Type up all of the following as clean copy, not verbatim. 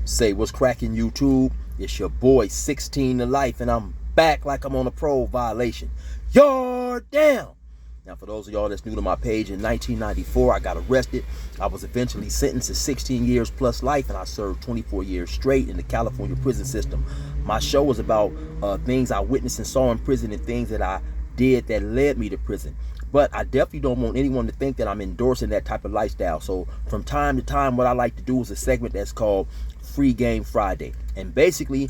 Say what's cracking, YouTube? It's your boy 16 to life, and I'm back like I'm on a parole violation. You're down. Now, for those of y'all that's new to my page, in 1994, I got arrested. I was eventually sentenced to 16 years plus life, and I served 24 years straight in the California prison system. My show was about things I witnessed and saw in prison and things that I did that led me to prison. But I definitely don't want anyone to think that I'm endorsing that type of lifestyle. So from time to time, what I like to do is a segment that's called Free Game Friday. And basically,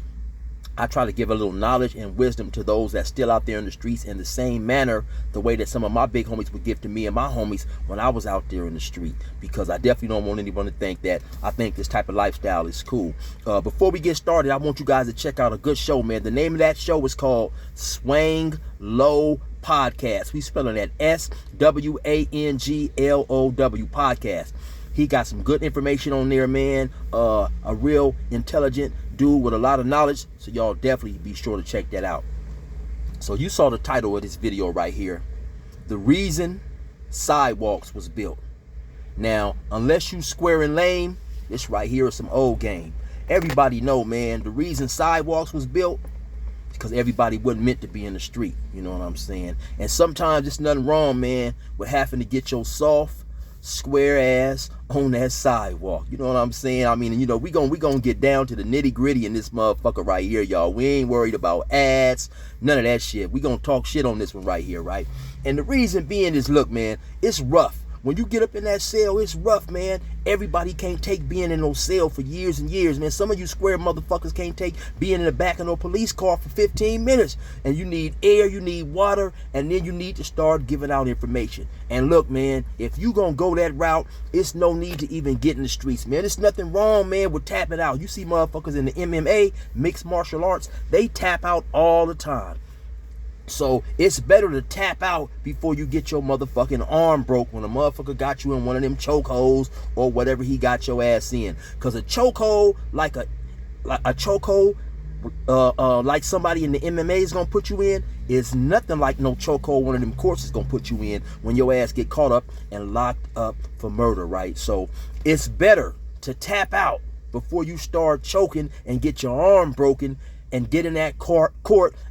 I try to give a little knowledge and wisdom to those that's still out there in the streets in the same manner, the way that some of my big homies would give to me and my homies when I was out there in the street. Because I definitely don't want anyone to think that I think this type of lifestyle is cool. Before we get started, I want you guys to check out a good show, man. The name of that show is called Swang Low Podcast. We spelling that SWANGLOW podcast. He got some good information on there, man. A real intelligent dude with a lot of knowledge. So y'all definitely be sure to check that out. So you saw the title of this video right here. The reason Sidewalks was built. Now, unless you square and lame, this right here is some old game. Everybody know, man, the reason Sidewalks was built because everybody wasn't meant to be in the street. You know what I'm saying? And sometimes there's nothing wrong, man, with having to get your soft, square ass on that sidewalk. You know what I'm saying? I mean, you know, we gonna get down to the nitty gritty in this motherfucker right here, y'all. We ain't worried about ads, none of that shit. We gonna talk shit on this one right here, right? And the reason being is, look, man, it's rough. When you get up in that cell, it's rough, man. Everybody can't take being in no cell for years and years, man. Some of you square motherfuckers can't take being in the back of no police car for 15 minutes. And you need air, you need water, and then you need to start giving out information. And look, man, if you gonna go that route, it's no need to even get in the streets, man. There's nothing wrong, man, with tapping out. You see motherfuckers in the MMA, mixed martial arts, they tap out all the time. So it's better to tap out before you get your motherfucking arm broke when a motherfucker got you in one of them chokeholds or whatever he got your ass in. Cause a chokehold, like a chokehold, like somebody in the MMA is gonna put you in, is nothing like no chokehold one of them courts is gonna put you in when your ass get caught up and locked up for murder, right? So it's better to tap out before you start choking and get your arm broken and get in that court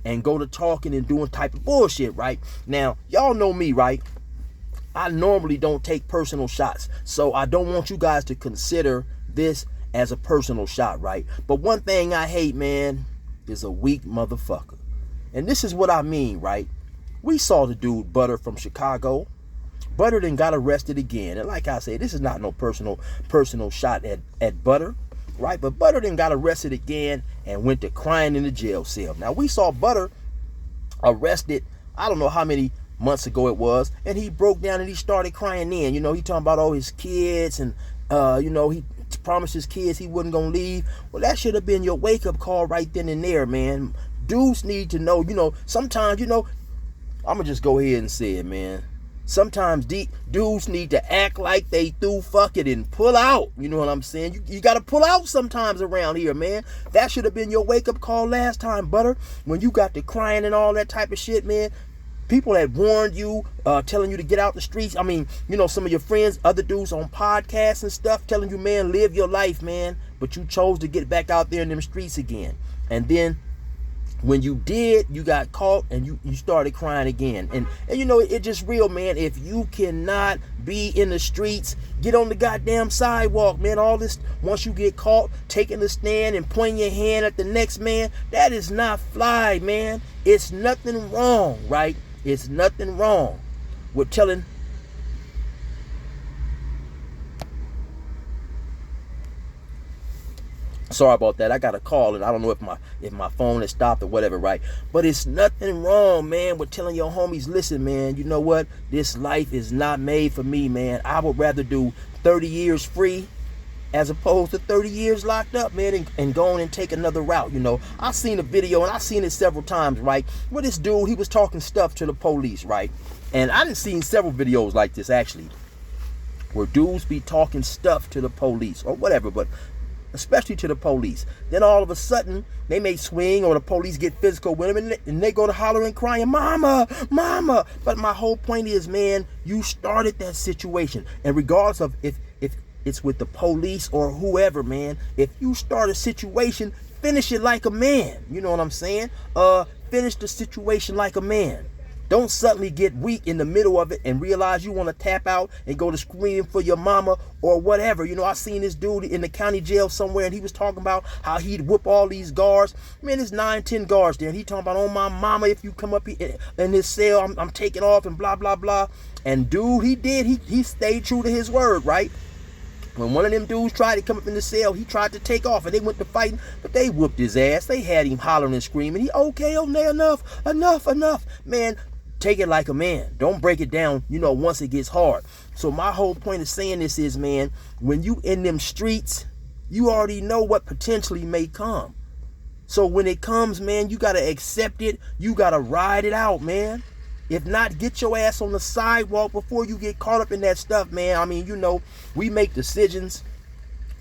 and go to talking and doing type of bullshit, right? Now, y'all know me, right? I normally don't take personal shots, so I don't want you guys to consider this as a personal shot, right? But one thing I hate, man, is a weak motherfucker. And this is what I mean, right? We saw the dude Butter from Chicago. Butter then got arrested again. And like I said, this is not no personal shot at Butter, right? But Butter then got arrested again and went to crying in the jail cell. Now, we saw Butter arrested, I don't know how many months ago it was, and he broke down and he started crying then. You know, he talking about all his kids and, you know, he promised his kids he wasn't going to leave. Well, that should have been your wake-up call right then and there, man. Dudes need to know, you know, sometimes, you know, I'm going to just go ahead and say it, man. Sometimes dudes need to act like they threw fuck it and pull out. You know what I'm saying? You got to pull out sometimes around here, man. That should have been your wake-up call last time, Butter. When you got to crying and all that type of shit, man. People that warned you, telling you to get out the streets. I mean, you know, some of your friends, other dudes on podcasts and stuff telling you, man, live your life, man. But you chose to get back out there in them streets again. And then when you did, you got caught and you started crying again. And you know, it just real, man. If you cannot be in the streets, get on the goddamn sidewalk, man. All this, once you get caught, taking the stand and pointing your hand at the next man, that is not fly, man. It's nothing wrong, right? It's nothing wrong with telling. Sorry about that. I got a call and I don't know if my phone has stopped or whatever, right? But it's nothing wrong, man, with telling your homies, listen, man, you know what? This life is not made for me, man. I would rather do 30 years free as opposed to 30 years locked up, man, and go on and take another route. You know, I seen a video, and I seen it several times, right, where this dude, he was talking stuff to the police, right? And I done seen several videos like this, actually, where dudes be talking stuff to the police or whatever, but especially to the police. Then all of a sudden, they may swing or the police get physical with them and they go to hollering, crying, mama, mama. But my whole point is, man, you started that situation. And regardless of if it's with the police or whoever, man. If you start a situation, finish it like a man. You know what I'm saying? Finish the situation like a man. Don't suddenly get weak in the middle of it and realize you want to tap out and go to screaming for your mama or whatever. You know, I seen this dude in the county jail somewhere, and he was talking about how he'd whoop all these guards. Man, there's 9, 10 guards there, and he talking about, oh, my mama, if you come up in this cell, I'm taking off and blah, blah, blah. And dude, he stayed true to his word, right? When one of them dudes tried to come up in the cell, he tried to take off, and they went to fighting, but they whooped his ass. They had him hollering and screaming. He, okay, enough. Man, take it like a man. Don't break it down, you know, once it gets hard. So my whole point of saying this is, man, when you in them streets, you already know what potentially may come. So when it comes, man, you got to accept it. You got to ride it out, man. If not, get your ass on the sidewalk before you get caught up in that stuff, man. I mean, you know, we make decisions.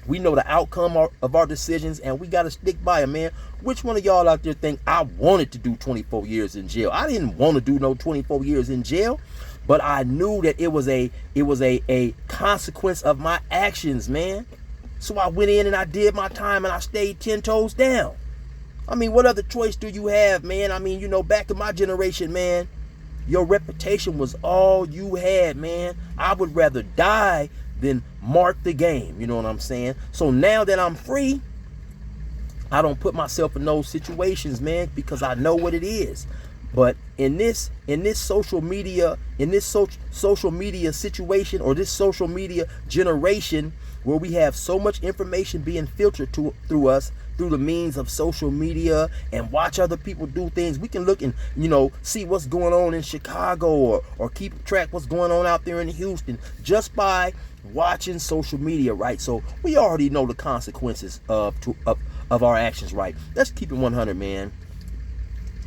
We know the outcome of our decisions, and we got to stick by it, man. Which one of y'all out there think I wanted to do 24 years in jail? I didn't want to do no 24 years in jail, but I knew that it was a consequence of my actions, man. So I went in and I did my time, and I stayed 10 toes down. I mean, what other choice do you have, man? I mean, you know, back in my generation, man, your reputation was all you had, man. I would rather die than mark the game. You know what I'm saying? So now that I'm free, I don't put myself in those situations, man, because I know what it is. But in this social media, social media situation, or this social media generation, where we have so much information being filtered through us through the means of social media, and watch other people do things, we can look and, you know, see what's going on in Chicago, or keep track what's going on out there in Houston just by watching social media, right? So we already know the consequences of our actions, right? Let's keep it 100, man.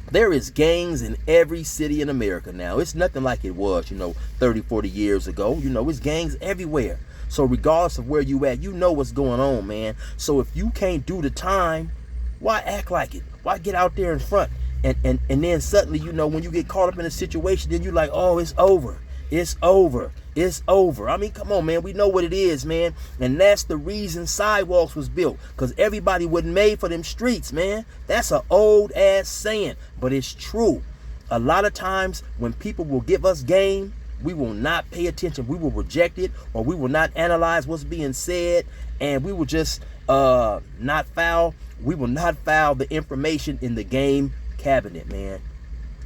There is gangs in every city in America now. It's nothing like it was, you know, 30, 40 years ago. You know, it's gangs everywhere. So regardless of where you at, you know what's going on, man. So if you can't do the time, why act like it? Why get out there in front? And then suddenly, you know, when you get caught up in a situation, then you're like, oh, it's over. It's over. It's over. I mean, come on, man. We know what it is, man. And that's the reason Sidewalks was built. Because everybody wasn't made for them streets, man. That's an old ass saying, but it's true. A lot of times when people will give us game, we will not pay attention. We will reject it, or we will not analyze what's being said, and we will just not file. We will not file the information in the game cabinet, man.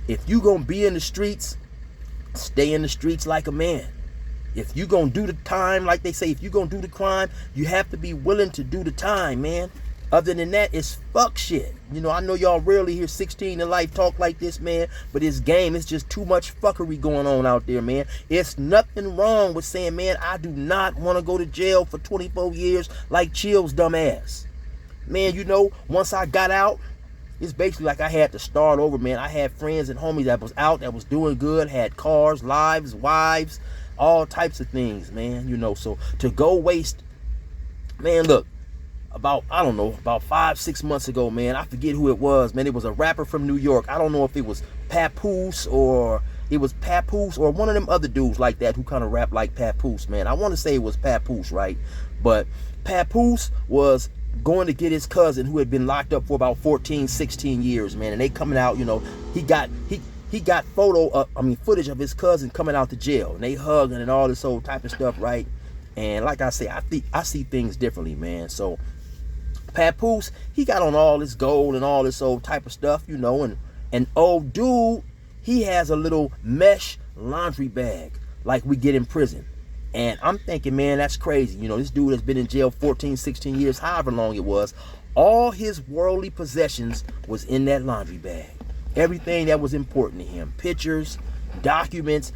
If you gonna be in the streets, stay in the streets like a man. If you gonna do the time, like they say, if you gonna do the crime, you have to be willing to do the time, man. Other than that, it's fuck shit. You know, I know y'all rarely hear 16 in life talk like this, man, but this game is just too much fuckery going on out there, man. It's nothing wrong with saying, man, I do not want to go to jail for 24 years like Chill's dumb ass. Man, you know, once I got out, it's basically like I had to start over, man. I had friends and homies that was out, that was doing good, had cars, lives, wives, all types of things, man. You know, so to go waste, man, look, about 5-6 months ago, man, I forget who it was, man. It was a rapper from New York. I don't know if it was Papoose or one of them other dudes like that who kind of rap like Papoose, man. I want to say it was Papoose, right? But Papoose was going to get his cousin who had been locked up for about 14, 16 years, man. And they coming out, you know, he got footage of his cousin coming out to jail, and they hugging and all this old type of stuff, right? And like I say, I see things differently, man. So Papoose, he got on all this gold and all this old type of stuff, you know, and old dude, he has a little mesh laundry bag like we get in prison. And I'm thinking, man, that's crazy. You know, this dude has been in jail 14, 16 years, however long it was. All his worldly possessions was in that laundry bag. Everything that was important to him, pictures, documents,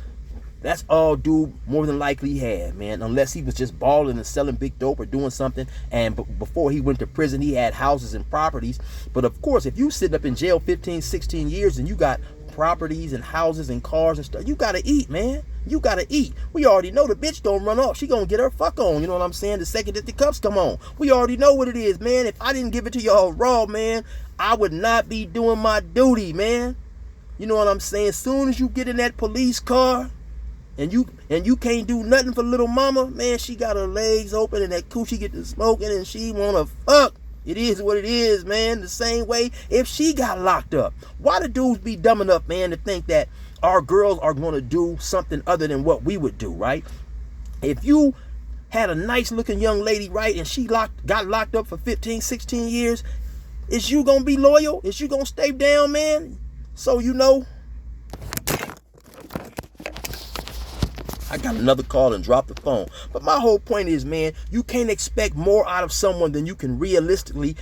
that's all dude more than likely had, man, unless he was just balling and selling big dope or doing something. And before he went to prison, he had houses and properties. But of course, if you sitting up in jail 15, 16 years and you got properties and houses and cars and stuff, you gotta eat, man. You gotta eat. We already know the bitch don't run off. She gonna get her fuck on, you know what I'm saying? The second that the cups come on. We already know what it is, man. If I didn't give it to y'all raw, man, I would not be doing my duty, man. You know what I'm saying? As soon as you get in that police car, and you can't do nothing for little mama, man, she got her legs open and that coochie get to smoking and she wanna fuck. It is what it is, man. The same way if she got locked up. Why the dudes be dumb enough, man, to think that our girls are gonna do something other than what we would do, right? If you had a nice looking young lady, right, and she got locked up for 15, 16 years, is you gonna be loyal? Is you gonna stay down, man? So you know, I got another call and dropped the phone. But my whole point is, man, you can't expect more out of someone than you can realistically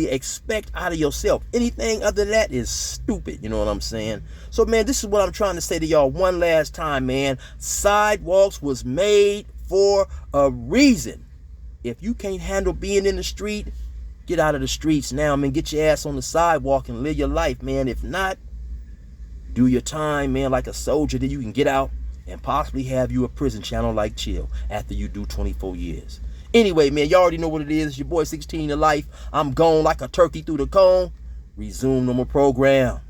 expect out of yourself. Anything other than that is stupid, you know what I'm saying? So, man, this is what I'm trying to say to y'all one last time, man. Sidewalks was made for a reason. If you can't handle being in the street, get out of the streets now, man. Get your ass on the sidewalk and live your life, man. If not, do your time, man, like a soldier. Then you can get out and possibly have you a prison channel like Chill after you do 24 years. Anyway, man, y'all already know what it is. It's your boy 16 to life. I'm gone like a turkey through the cone. Resume normal program.